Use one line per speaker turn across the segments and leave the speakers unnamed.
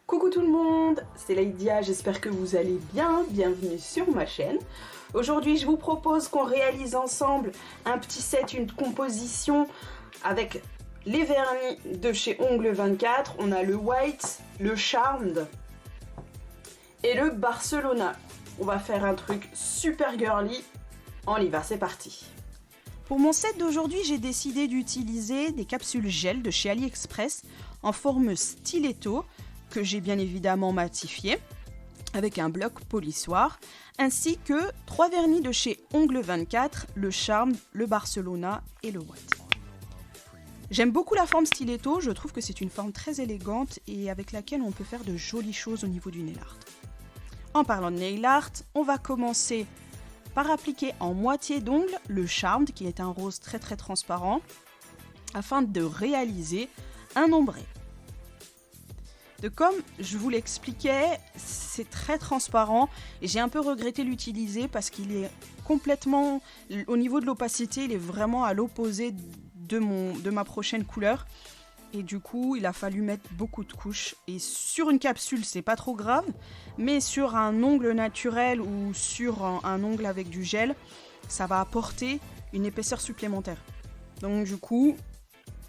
Coucou tout le monde, c'est Laïdia, j'espère que vous allez bien, bienvenue sur ma chaîne. Aujourd'hui je vous propose qu'on réalise ensemble un petit set, une composition avec les vernis de chez Ongles 24. On a le White, le Charmed et le Barcelona. On va faire un truc super girly, on y va, c'est parti.
Pour mon set d'aujourd'hui, j'ai décidé d'utiliser des capsules gel de chez AliExpress en forme stiletto que j'ai bien évidemment matifié avec un bloc polissoir, ainsi que 3 vernis de chez Ongles 24, le Charme, le Barcelona et le White. J'aime beaucoup la forme stiletto, je trouve que c'est une forme très élégante et avec laquelle on peut faire de jolies choses au niveau du nail art. En parlant de nail art, on va commencer par appliquer en moitié d'ongle le Charmed, qui est un rose très transparent, afin de réaliser un ombré. Comme je vous l'expliquais, c'est très transparent et j'ai un peu regretté l'utiliser parce qu'il est complètement, au niveau de l'opacité, il est vraiment à l'opposé de ma prochaine couleur. Et du coup, il a fallu mettre beaucoup de couches. Et sur une capsule, c'est pas trop grave, mais sur un ongle naturel ou sur un ongle avec du gel, ça va apporter une épaisseur supplémentaire. Donc du coup,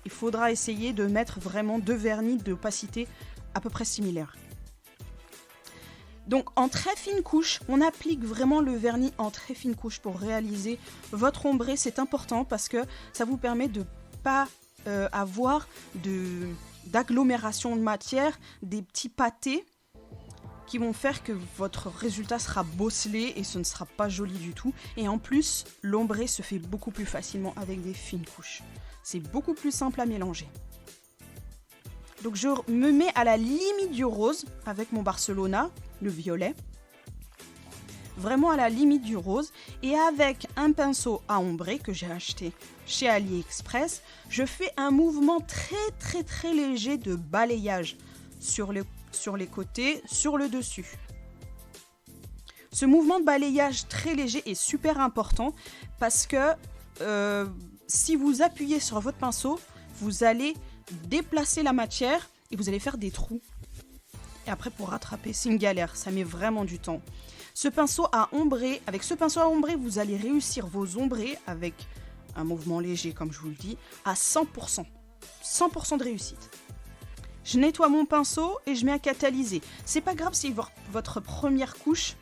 il faudra essayer de mettre vraiment 2 vernis d'opacité à peu près similaires. Donc en très fine couche, on applique vraiment le vernis en très fine couche pour réaliser votre ombré. C'est important parce que ça vous permet de pas avoir d'agglomération de matière, des petits pâtés qui vont faire que votre résultat sera bosselé et ce ne sera pas joli du tout. Et en plus, l'ombré se fait beaucoup plus facilement avec des fines couches. C'est beaucoup plus simple à mélanger. Donc je me mets à la limite du rose avec mon Barcelona, le violet. Vraiment à la limite du rose, et avec un pinceau à ombrer que j'ai acheté chez AliExpress, je fais un mouvement très léger de balayage sur les côtés, sur le dessus. Ce mouvement de balayage très léger est super important parce que si vous appuyez sur votre pinceau, vous allez déplacer la matière et vous allez faire des trous. Et après pour rattraper, c'est une galère, ça met vraiment du temps. Avec ce pinceau à ombrer, vous allez réussir vos ombrés avec un mouvement léger, comme je vous le dis, à 100%. 100% de réussite. Je nettoie mon pinceau et je mets à catalyser. C'est pas grave si votre première couche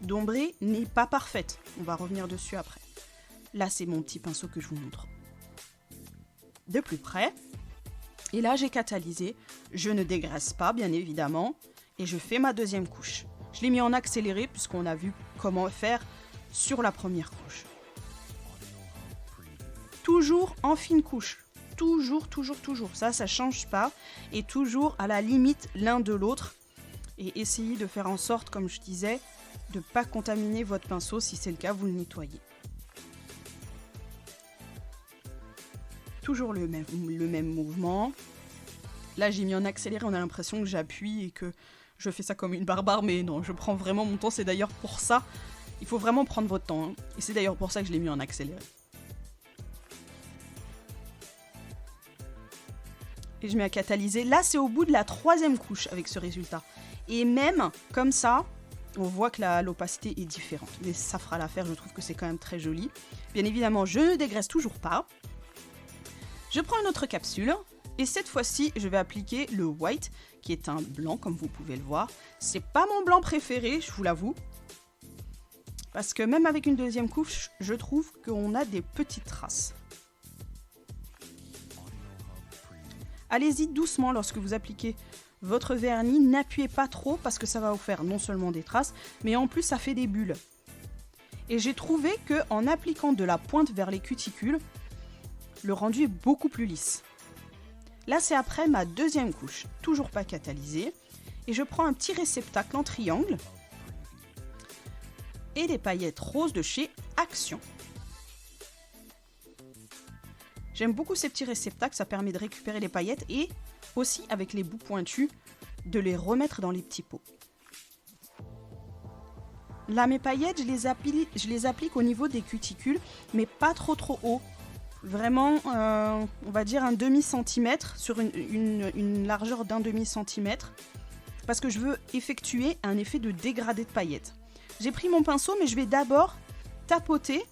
d'ombré n'est pas parfaite. On va revenir dessus après. Là, c'est mon petit pinceau que je vous montre de plus près. Et là, j'ai catalysé. Je ne dégraisse pas, bien évidemment. Et je fais ma deuxième couche. Je l'ai mis en accéléré puisqu'on a vu comment faire sur la première couche. Toujours en fine couche. Toujours. Ça change pas. Et toujours à la limite l'un de l'autre. Et essayez de faire en sorte, comme je disais, de ne pas contaminer votre pinceau. Si c'est le cas, vous le nettoyez. Toujours le même mouvement. Là, j'ai mis en accéléré. On a l'impression que j'appuie et que je fais ça comme une barbare, mais non, je prends vraiment mon temps. C'est d'ailleurs pour ça, il faut vraiment prendre votre temps. Hein. Et c'est d'ailleurs pour ça que je l'ai mis en accéléré. Et je mets à catalyser. Là, c'est au bout de la 3e couche avec ce résultat. Et même comme ça, on voit que l'opacité est différente. Mais ça fera l'affaire, je trouve que c'est quand même très joli. Bien évidemment, je ne dégraisse toujours pas. Je prends une autre capsule. Et cette fois-ci, je vais appliquer le White, qui est un blanc, comme vous pouvez le voir. C'est pas mon blanc préféré, je vous l'avoue. Parce que même avec une deuxième couche, je trouve qu'on a des petites traces. Allez-y doucement lorsque vous appliquez votre vernis. N'appuyez pas trop parce que ça va vous faire non seulement des traces, mais en plus ça fait des bulles. Et j'ai trouvé qu'en appliquant de la pointe vers les cuticules, le rendu est beaucoup plus lisse. Là, c'est après ma deuxième couche, toujours pas catalysée. Et je prends un petit réceptacle en triangle et des paillettes roses de chez Action. J'aime beaucoup ces petits réceptacles, ça permet de récupérer les paillettes et aussi, avec les bouts pointus, de les remettre dans les petits pots. Là, mes paillettes, je les applique au niveau des cuticules, mais pas trop haut. Vraiment, on va dire un demi-centimètre sur une largeur d'un demi-centimètre. parce que je veux effectuer un effet de dégradé de paillettes. J'ai pris mon pinceau, mais je vais d'abord tapoter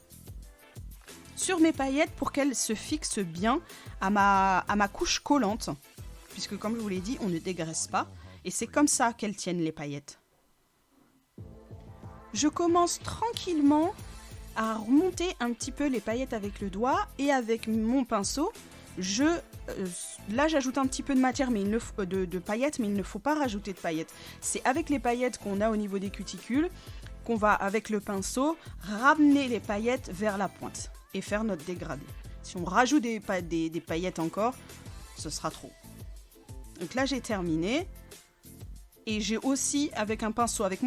sur mes paillettes pour qu'elles se fixent bien à ma couche collante. Puisque comme je vous l'ai dit, on ne dégraisse pas. Et c'est comme ça qu'elles tiennent les paillettes. Je commence tranquillement à remonter un petit peu les paillettes avec le doigt. Et avec mon pinceau, là j'ajoute un petit peu de matière, mais de paillettes, mais il ne faut pas rajouter de paillettes. C'est avec les paillettes qu'on a au niveau des cuticules qu'on va, avec le pinceau, ramener les paillettes vers la pointe et faire notre dégradé. Si on rajoute des paillettes encore, ce sera trop. Donc là j'ai terminé. Et j'ai aussi, avec mon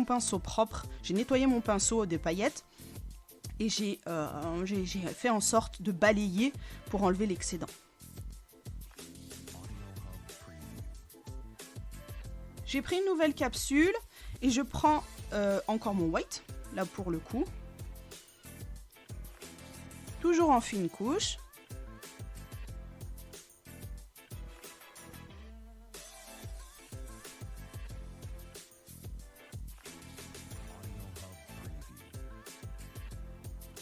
pinceau propre, j'ai nettoyé mon pinceau des paillettes. Et j'ai fait en sorte de balayer pour enlever l'excédent. J'ai pris une nouvelle capsule et je prends encore mon white, là pour le coup. Toujours en fine couche.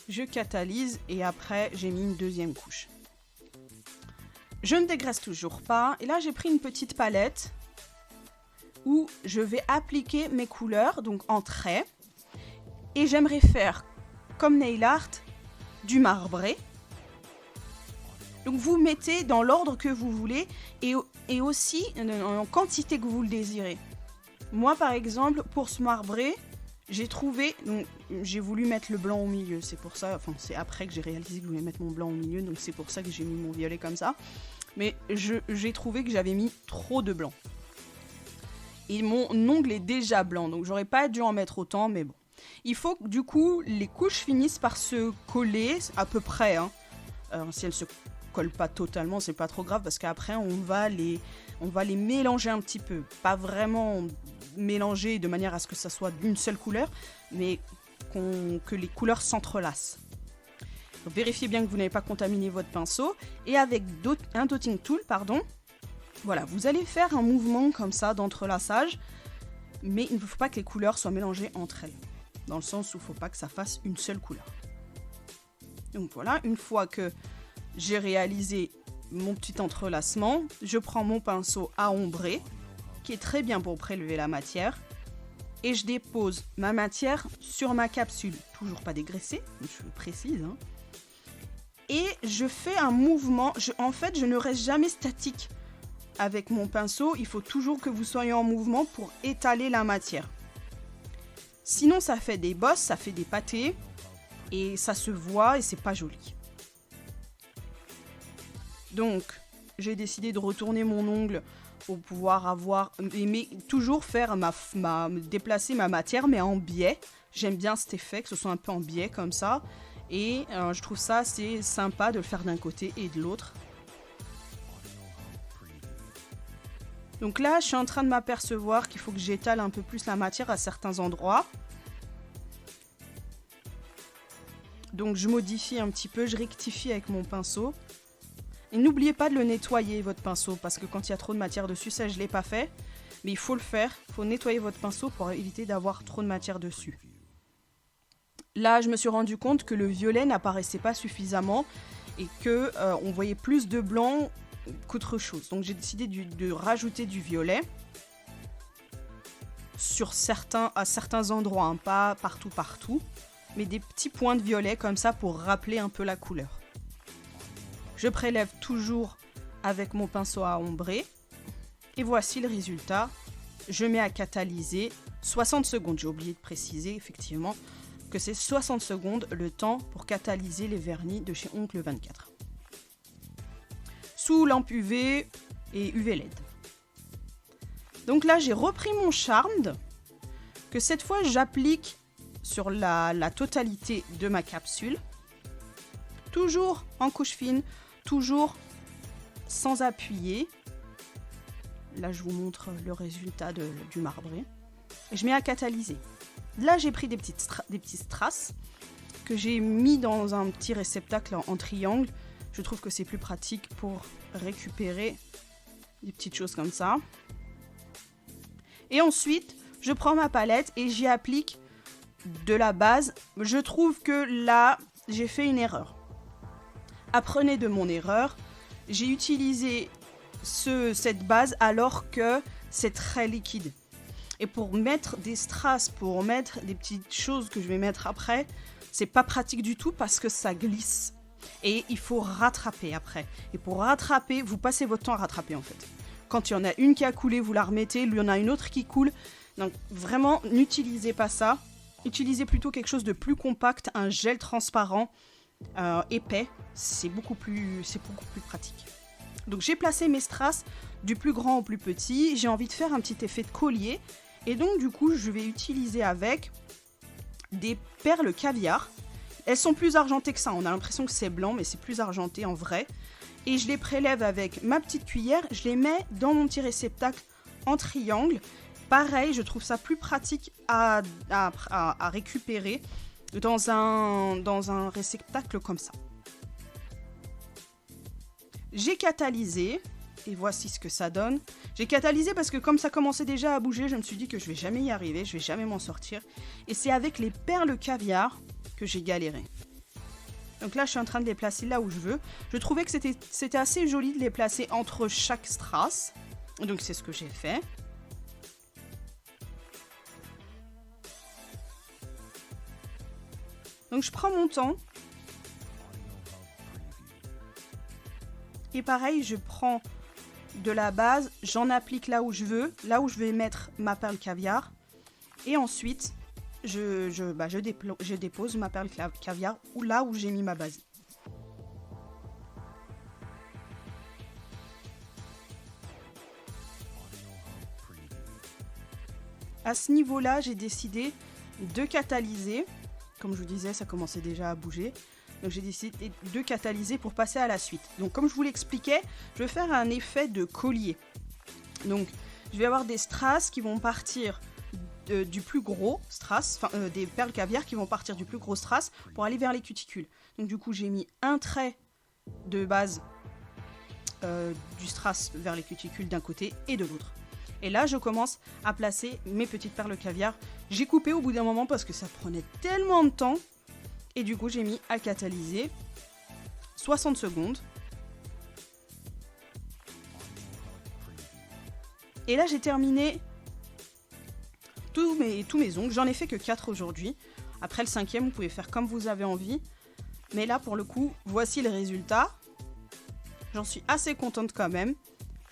Je catalyse et après j'ai mis une deuxième couche. Je ne dégraisse toujours pas et là j'ai pris une petite palette où je vais appliquer mes couleurs, donc en trait. Et j'aimerais faire, comme nail art, du marbré. Donc vous mettez dans l'ordre que vous voulez et aussi en quantité que vous le désirez. Moi par exemple, pour ce marbré, j'ai voulu mettre le blanc au milieu. C'est pour ça, c'est après que j'ai réalisé que je voulais mettre mon blanc au milieu, donc c'est pour ça que j'ai mis mon violet comme ça. Mais j'ai trouvé que j'avais mis trop de blanc. Et mon ongle est déjà blanc, donc j'aurais pas dû en mettre autant, mais bon. Il faut que du coup, les couches finissent par se coller à peu près. Hein. Si elles se collent pas totalement, c'est pas trop grave, parce qu'après, on va les mélanger un petit peu. Pas vraiment mélanger de manière à ce que ça soit d'une seule couleur, mais que les couleurs s'entrelacent. Donc, vérifiez bien que vous n'avez pas contaminé votre pinceau. Et avec un dotting tool, voilà, vous allez faire un mouvement comme ça d'entrelaçage, mais il ne faut pas que les couleurs soient mélangées entre elles, dans le sens où il ne faut pas que ça fasse une seule couleur. Donc voilà, une fois que j'ai réalisé mon petit entrelacement, je prends mon pinceau à ombrer, qui est très bien pour prélever la matière, et je dépose ma matière sur ma capsule, toujours pas dégraissée, je précise, hein. Et je fais un mouvement, en fait je ne reste jamais statique. Avec mon pinceau, il faut toujours que vous soyez en mouvement pour étaler la matière. Sinon, ça fait des bosses, ça fait des pâtés, et ça se voit et c'est pas joli. Donc, j'ai décidé de retourner mon ongle pour pouvoir mais toujours faire déplacer ma matière, mais en biais. J'aime bien cet effet, que ce soit un peu en biais comme ça. Et je trouve ça assez sympa de le faire d'un côté et de l'autre. Donc là, je suis en train de m'apercevoir qu'il faut que j'étale un peu plus la matière à certains endroits. Donc je modifie un petit peu, je rectifie avec mon pinceau. Et n'oubliez pas de le nettoyer, votre pinceau, parce que quand il y a trop de matière dessus, ça je ne l'ai pas fait. Mais il faut le faire, il faut nettoyer votre pinceau pour éviter d'avoir trop de matière dessus. Là, je me suis rendu compte que le violet n'apparaissait pas suffisamment et qu'on voyait plus de blanc qu'autre chose. Donc j'ai décidé de rajouter du violet à certains endroits, hein, pas partout, mais des petits points de violet comme ça pour rappeler un peu la couleur. Je prélève toujours avec mon pinceau à ombrer et voici le résultat. Je mets à catalyser 60 secondes. J'ai oublié de préciser effectivement que c'est 60 secondes le temps pour catalyser les vernis de chez Oncle 24. Sous lampe UV et UV LED. Donc là, j'ai repris mon Charmed, que cette fois, j'applique sur la totalité de ma capsule. Toujours en couche fine, toujours sans appuyer. Là, je vous montre le résultat du marbré. Et je mets à catalyser. Là, j'ai pris des petites strass que j'ai mis dans un petit réceptacle en triangle. Je trouve que c'est plus pratique pour récupérer des petites choses comme ça. Et ensuite, je prends ma palette et j'y applique de la base. Je trouve que là, j'ai fait une erreur. Apprenez de mon erreur. J'ai utilisé cette base alors que c'est très liquide. Et pour mettre des strass, pour mettre des petites choses que je vais mettre après, c'est pas pratique du tout parce que ça glisse. Et il faut rattraper après. Et pour rattraper, vous passez votre temps à rattraper en fait. Quand il y en a une qui a coulé, vous la remettez, il y en a une autre qui coule. Donc vraiment, n'utilisez pas ça. Utilisez plutôt quelque chose de plus compact, un gel transparent, épais. C'est beaucoup plus pratique. Donc j'ai placé mes strass du plus grand au plus petit. J'ai envie de faire un petit effet de collier. Et donc du coup, je vais utiliser avec des perles caviar. Elles sont plus argentées que ça. On a l'impression que c'est blanc, mais c'est plus argenté en vrai. Et je les prélève avec ma petite cuillère. Je les mets dans mon petit réceptacle en triangle. Pareil, je trouve ça plus pratique à récupérer dans un réceptacle comme ça. J'ai catalysé. Et voici ce que ça donne. J'ai catalysé parce que comme ça commençait déjà à bouger, je me suis dit que je vais jamais y arriver, je vais jamais m'en sortir. Et c'est avec les perles caviar que j'ai galéré. Donc là, je suis en train de les placer là où je veux. Je trouvais que c'était assez joli de les placer entre chaque strass. Donc c'est ce que j'ai fait. Donc je prends mon temps. Et pareil, je prends de la base, j'en applique là où je veux, là où je vais mettre ma perle caviar. Et ensuite, je dépose ma perle caviar ou là où j'ai mis ma base. À ce niveau-là, j'ai décidé de catalyser. Comme je vous disais, ça commençait déjà à bouger. Donc j'ai décidé de catalyser pour passer à la suite. Donc comme je vous l'expliquais, je vais faire un effet de collier. Donc je vais avoir des strass qui vont partir du plus gros strass, enfin des perles caviar qui vont partir du plus gros strass pour aller vers les cuticules. Donc du coup j'ai mis un trait de base du strass vers les cuticules d'un côté et de l'autre. Et là je commence à placer mes petites perles caviar. J'ai coupé au bout d'un moment parce que ça prenait tellement de temps. Et du coup, j'ai mis à catalyser 60 secondes. Et là, j'ai terminé tous mes ongles. J'en ai fait que 4 aujourd'hui. Après le 5e, vous pouvez faire comme vous avez envie. Mais là, pour le coup, voici le résultat. J'en suis assez contente quand même.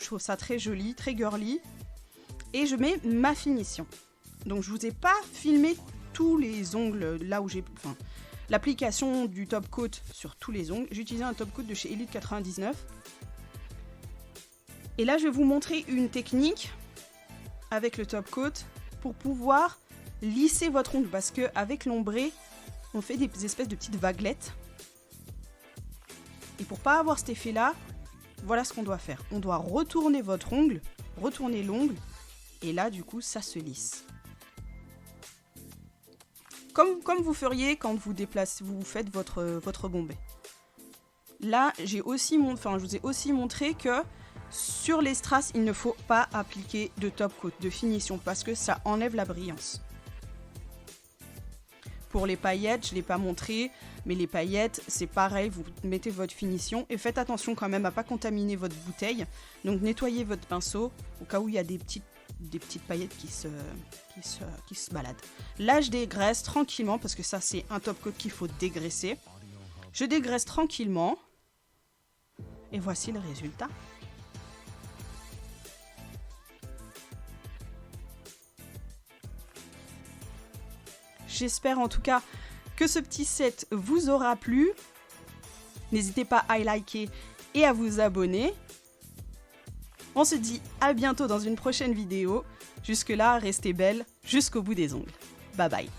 Je trouve ça très joli, très girly. Et je mets ma finition. Donc, je vous ai pas filmé tous les ongles là où j'ai... l'application du top coat sur tous les ongles. J'ai utilisé un top coat de chez Elite 99. Et là, je vais vous montrer une technique avec le top coat pour pouvoir lisser votre ongle. Parce qu'avec l'ombré, on fait des espèces de petites vaguelettes. Et pour pas avoir cet effet-là, voilà ce qu'on doit faire. On doit retourner votre ongle, retourner l'ongle. Et là, du coup, ça se lisse. Comme vous feriez quand vous faites votre bombé. Là, je vous ai aussi montré que sur les strass, il ne faut pas appliquer de top coat, de finition, parce que ça enlève la brillance. Pour les paillettes, je ne l'ai pas montré, mais les paillettes, c'est pareil, vous mettez votre finition et faites attention quand même à ne pas contaminer votre bouteille. Donc nettoyez votre pinceau au cas où il y a des petites paillettes qui se baladent. Là, je dégraisse tranquillement parce que ça, c'est un top coat qu'il faut dégraisser. Je dégraisse tranquillement. Et voici le résultat. J'espère en tout cas que ce petit set vous aura plu. N'hésitez pas à liker et à vous abonner. On se dit à bientôt dans une prochaine vidéo. Jusque là, restez belle jusqu'au bout des ongles. Bye bye.